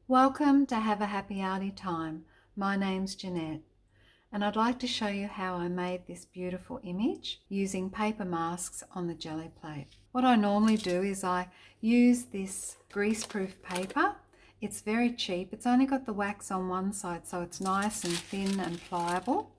Welcome to Have a Happy Arty Time. My name's Janette and I'd like to show you how I made this beautiful image using paper masks on the Gelli Plate. What I normally do is I use this grease-proof paper. It's very cheap. It's only got the wax on one side, so it's nice and thin and pliable.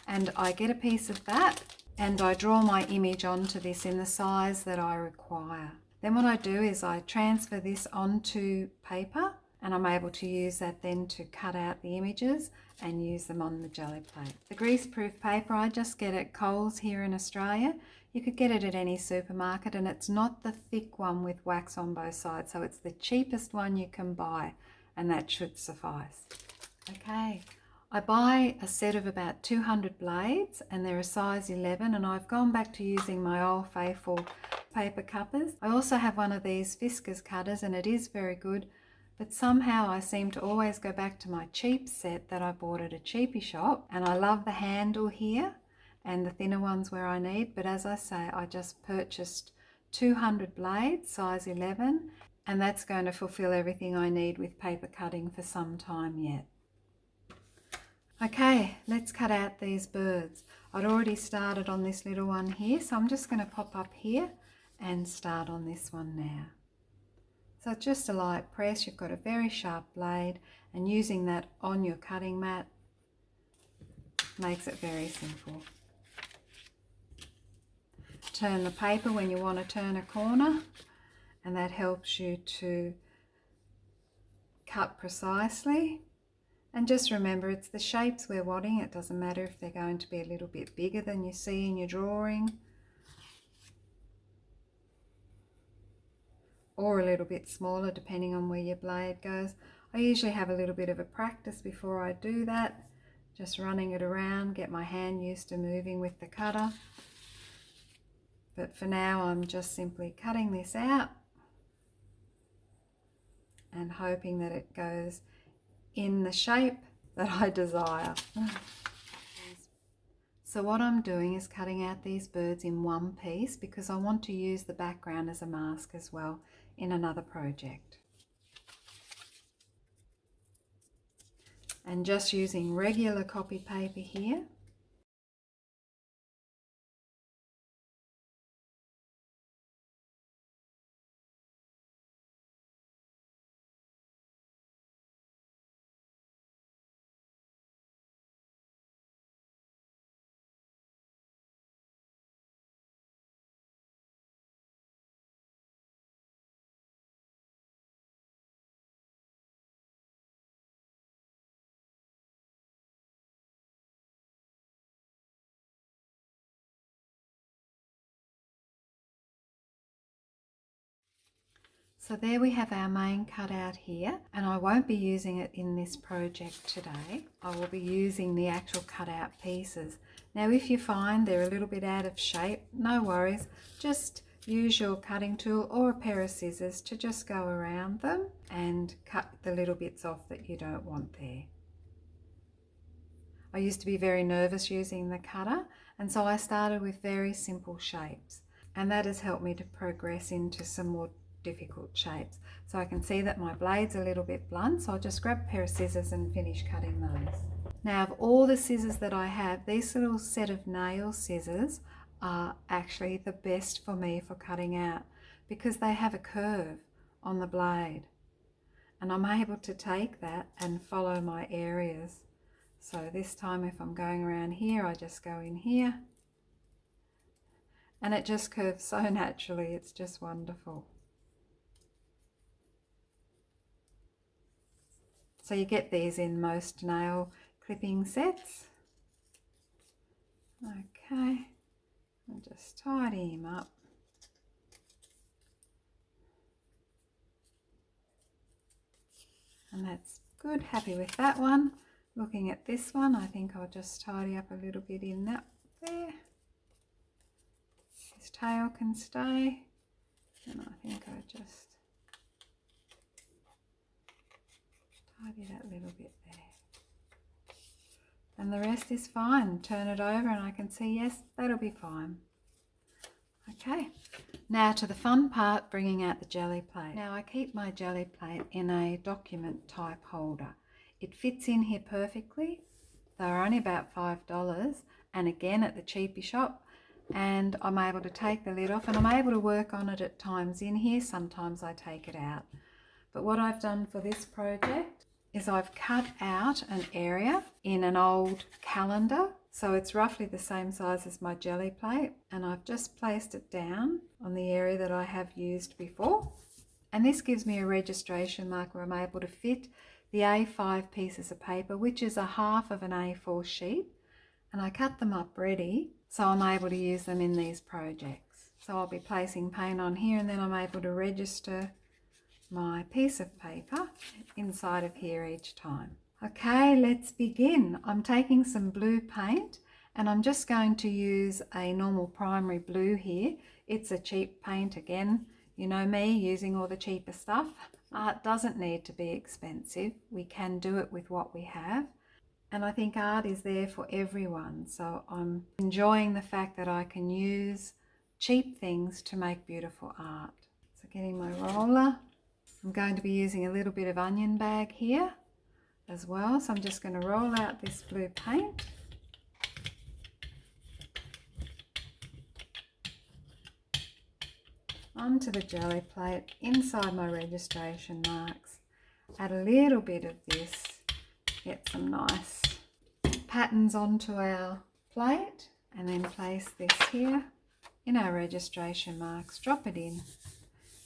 And I get a piece of that and I draw my image onto this in the size that I require. Then what I do is I transfer this onto paper, and I'm able to use that then to cut out the images and use them on the Gelli Plate. The grease-proof paper I just get at Coles here in Australia. You could get it at any supermarket, and it's not the thick one with wax on both sides, so it's the cheapest one you can buy, and that should suffice. Okay, I buy a set of about 200 blades and they're a size 11, and I've gone back to using my old faithful paper cutters. I also have one of these Fiskars cutters and it is very good, but somehow I seem to always go back to my cheap set that I bought at a cheapy shop, and I love the handle here and the thinner ones where I need, but as I say, I just purchased 200 blades, size 11, and that's going to fulfill everything I need with paper cutting for some time yet. Okay, let's cut out these birds. I'd already started on this little one here, so I'm just going to pop up here and start on this one now. So it's just a light press. You've got a very sharp blade, and using that on your cutting mat makes it very simple. Turn the paper when you want to turn a corner, and that helps you to cut precisely. And just remember, it's the shapes we're wanting. It doesn't matter if they're going to be a little bit bigger than you see in your drawing, or a little bit smaller depending on where your blade goes. I usually have a little bit of a practice before I do that, just running it around, get my hand used to moving with the cutter. But for now I'm just simply cutting this out and hoping that it goes in the shape that I desire. So what I'm doing is cutting out these birds in one piece because I want to use the background as a mask as well in another project. And just using regular copy paper here. So there we have our main cutout here, and I won't be using it in this project today. I will be using the actual cutout pieces. Now if you find they're a little bit out of shape, no worries, just use your cutting tool or a pair of scissors to just go around them and cut the little bits off that you don't want there. I used to be very nervous using the cutter, and so I started with very simple shapes, and that has helped me to progress into some more difficult shapes. So I can see that my blade's a little bit blunt, so I'll just grab a pair of scissors and finish cutting those. Now of all the scissors that I have, these little set of nail scissors are actually the best for me for cutting out because they have a curve on the blade, and I'm able to take that and follow my areas. So this time if I'm going around here, I just go in here and it just curves so naturally. It's just wonderful. So you get these in most nail clipping sets. Okay, I'll just tidy him up. And that's good, happy with that one. Looking at this one, I think I'll just tidy up a little bit in that there. His tail can stay, and I think I just tidy that little bit there. And the rest is fine. Turn it over and I can see, yes, that'll be fine. Okay, Now to the fun part, bringing out the Gelli Plate. Now I keep my Gelli Plate in a document type holder. It fits in here perfectly. They're only about $5 and again at the cheapy shop, and I'm able to take the lid off and I'm able to work on it at times in here. Sometimes I take it out. But what I've done for this project is I've cut out an area in an old calendar. So it's roughly the same size as my Gelli Plate, and I've just placed it down on the area that I have used before. And this gives me a registration mark where I'm able to fit the A5 pieces of paper, which is a half of an A4 sheet, and I cut them up ready so I'm able to use them in these projects. So I'll be placing paint on here and then I'm able to register my piece of paper inside of here each time. Okay, let's begin. I'm taking some blue paint and I'm just going to use a normal primary blue here. It's a cheap paint again. You know me, using all the cheaper stuff. Art doesn't need to be expensive. We can do it with what we have. And I think art is there for everyone. So I'm enjoying the fact that I can use cheap things to make beautiful art. So getting my roller. I'm going to be using a little bit of onion bag here as well. So I'm just going to roll out this blue paint. Onto the Gelli Plate, inside my registration marks. Add a little bit of this, get some nice patterns onto our plate, and then place this here in our registration marks, drop it in,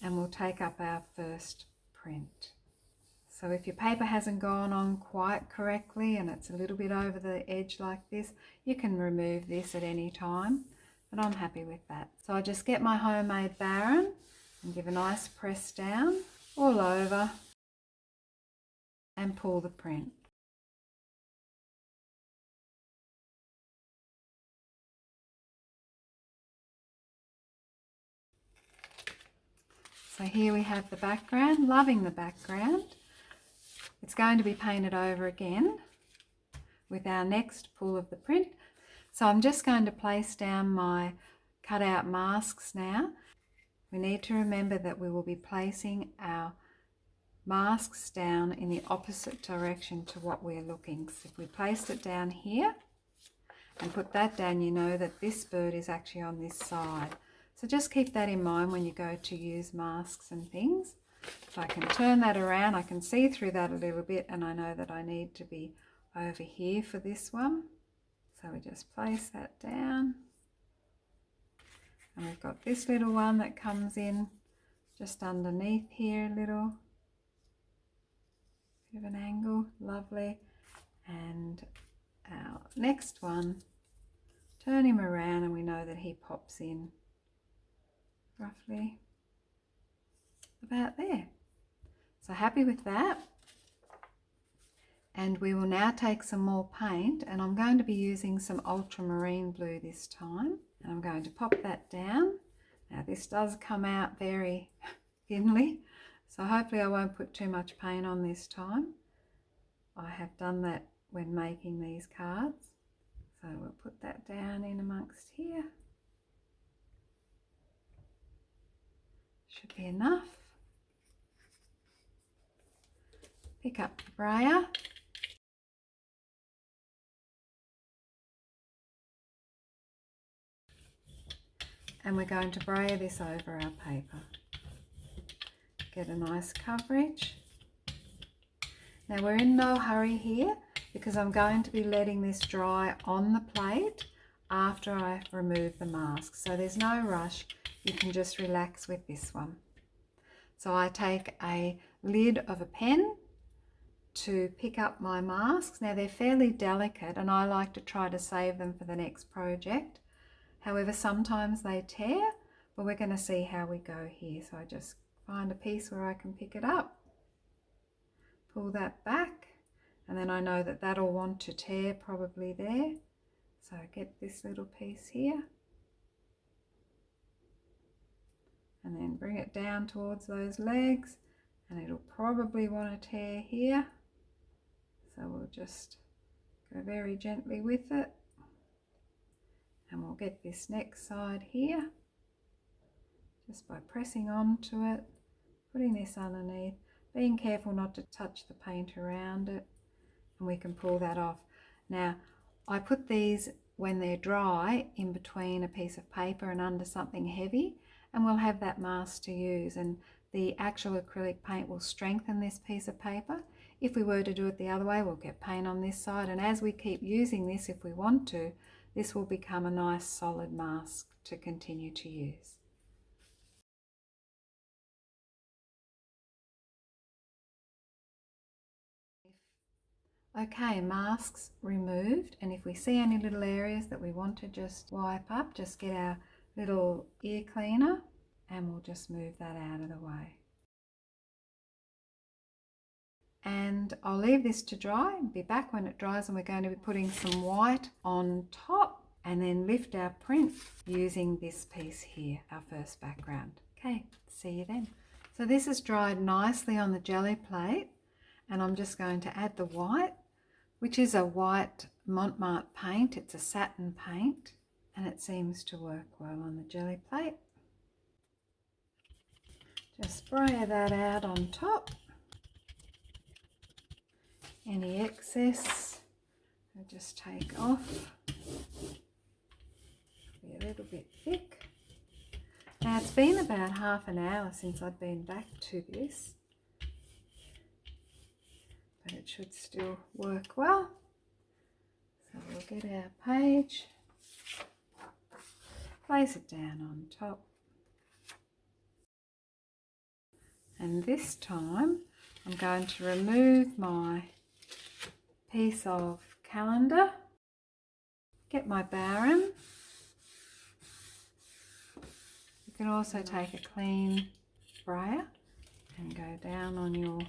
and we'll take up our first print. So if your paper hasn't gone on quite correctly and it's a little bit over the edge like this, you can remove this at any time. But I'm happy with that. So I just get my homemade Baron and give a nice press down all over and pull the print. So here we have the background, loving the background. It's going to be painted over again with our next pull of the print. So I'm just going to place down my cutout masks now. We need to remember that we will be placing our masks down in the opposite direction to what we're looking. So if we placed it down here and put that down, you know that this bird is actually on this side. So just keep that in mind when you go to use masks and things. So I can turn that around, I can see through that a little bit, and I know that I need to be over here for this one. So we just place that down. And we've got this little one that comes in just underneath here a little. Bit of an angle, lovely. And our next one, turn him around and we know that he pops in roughly about there. So happy with that. And we will now take some more paint, and I'm going to be using some ultramarine blue this time. And I'm going to pop that down. Now this does come out very thinly, so hopefully I won't put too much paint on this time. I have done that when making these cards. So we'll put that down in amongst here. Should be enough. Pick up the brayer. And we're going to brayer this over our paper. Get a nice coverage. Now we're in no hurry here because I'm going to be letting this dry on the plate after I've removed the mask. So there's no rush, you can just relax with this one. So I take a lid of a pen to pick up my masks. Now they're fairly delicate and I like to try to save them for the next project. However, sometimes they tear, but we're going to see how we go here. So I just find a piece where I can pick it up, pull that back, and then I know that that'll want to tear probably there. So I get this little piece here and then bring it down towards those legs, and it'll probably want to tear here. So we'll just go very gently with it. And we'll get this next side here, just by pressing onto it, putting this underneath, being careful not to touch the paint around it, and we can pull that off. Now, I put these when they're dry in between a piece of paper and under something heavy, and we'll have that mask to use, and the actual acrylic paint will strengthen this piece of paper. If we were to do it the other way, we'll get paint on this side, and as we keep using this, if we want to, this will become a nice solid mask to continue to use. Okay, masks removed, and if we see any little areas that we want to just wipe up, just get our little ear cleaner and we'll just move that out of the way. And I'll leave this to dry and be back when it dries, and we're going to be putting some white on top and then lift our print using this piece here, our first background. Okay, see you then. So this is dried nicely on the Gelli Plate, and I'm just going to add the white, which is a white Montmartre paint. It's a satin paint and it seems to work well on the Gelli Plate. Just spray that out on top. Any excess I'll just take off. Be a little bit thick. Now it's been about half an hour since I've been back to this, but it should still work well. So we'll get our page, place it down on top, and this time I'm going to remove my piece of calendar, get my Baron. You can also take a clean brayer and go down on your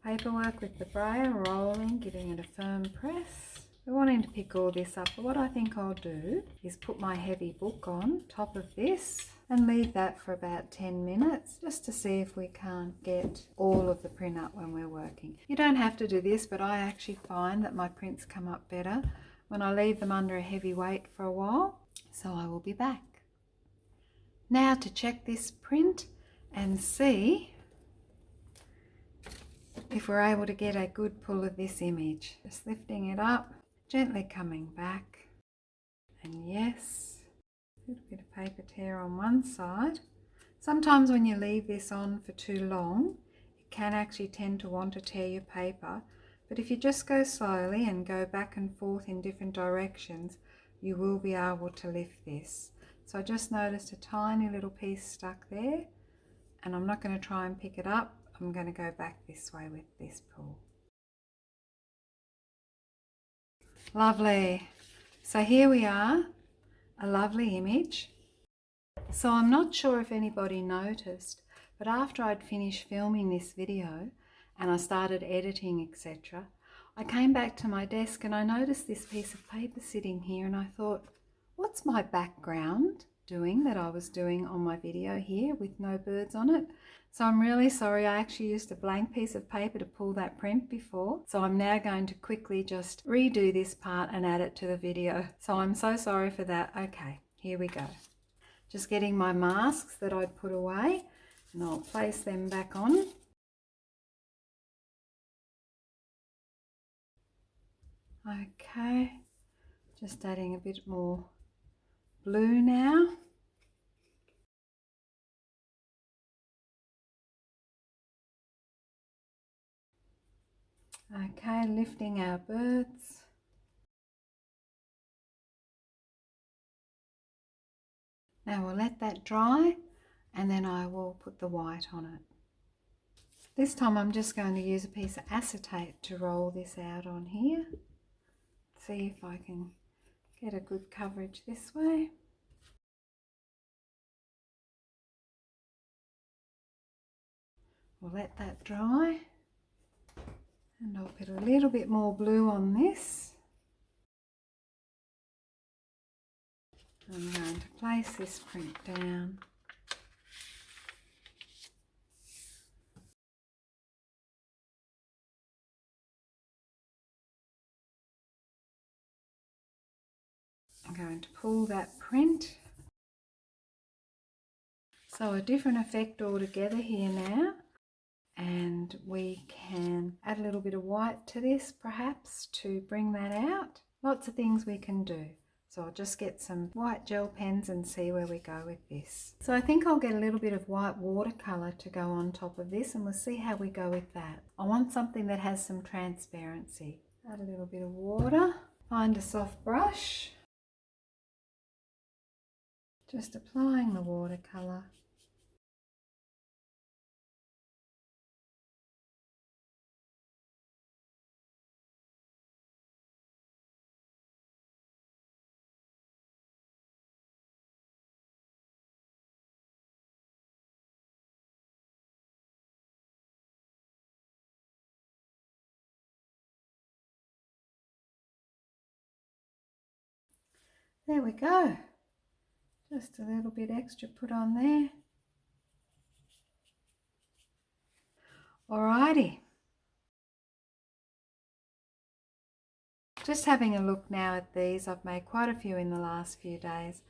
paperwork with the brayer, rolling, giving it a firm press. We're wanting to pick all this up, but what I think I'll do is put my heavy book on top of this and leave that for about 10 minutes just to see if we can't get all of the print up when we're working. You don't have to do this, but I actually find that my prints come up better when I leave them under a heavy weight for a while. So I will be back. Now to check this print and see if we're able to get a good pull of this image. Just lifting it up, gently coming back, and yes, a little bit of paper tear on one side. Sometimes when you leave this on for too long, it can actually tend to want to tear your paper, but if you just go slowly and go back and forth in different directions, you will be able to lift this. So I just noticed a tiny little piece stuck there, and I'm not going to try and pick it up. I'm going to go back this way with this pull. Lovely. So here we are, a lovely image. So I'm not sure if anybody noticed, but after I'd finished filming this video and I started editing, etc., I came back to my desk and I noticed this piece of paper sitting here, and I thought, what's my background doing that I was doing on my video here with no birds on it? So I'm really sorry, I actually used a blank piece of paper to pull that print before. So I'm now going to quickly just redo this part and add it to the video. So I'm so sorry for that. Okay, here we go. Just getting my masks that I'd put away, and I'll place them back on. Okay, just adding a bit more blue now. Okay, lifting our birds. Now we'll let that dry and then I will put the white on it. This time I'm just going to use a piece of acetate to roll this out on here. See if I can get a good coverage this way. We'll let that dry and I'll put a little bit more blue on this. I'm going to place this print down. I'm going to pull that print So a different effect altogether here now. And we can add a little bit of white to this perhaps to bring that out. Lots of things we can do. So I'll just get some white gel pens and see where we go with this. So I think I'll get a little bit of white watercolour to go on top of this, and we'll see how we go with that. I want something that has some transparency. Add a little bit of water. Find a soft brush. Just applying the watercolour. There we go. Just a little bit extra put on there. Alrighty. Just having a look now at these, I've made quite a few in the last few days,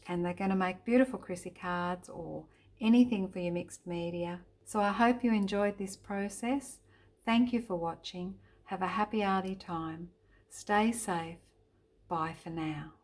and they're going to make beautiful Chrissy cards or anything for your mixed media. So I hope you enjoyed this process. Thank you for watching. Have a happy arty time. Stay safe. Bye for now.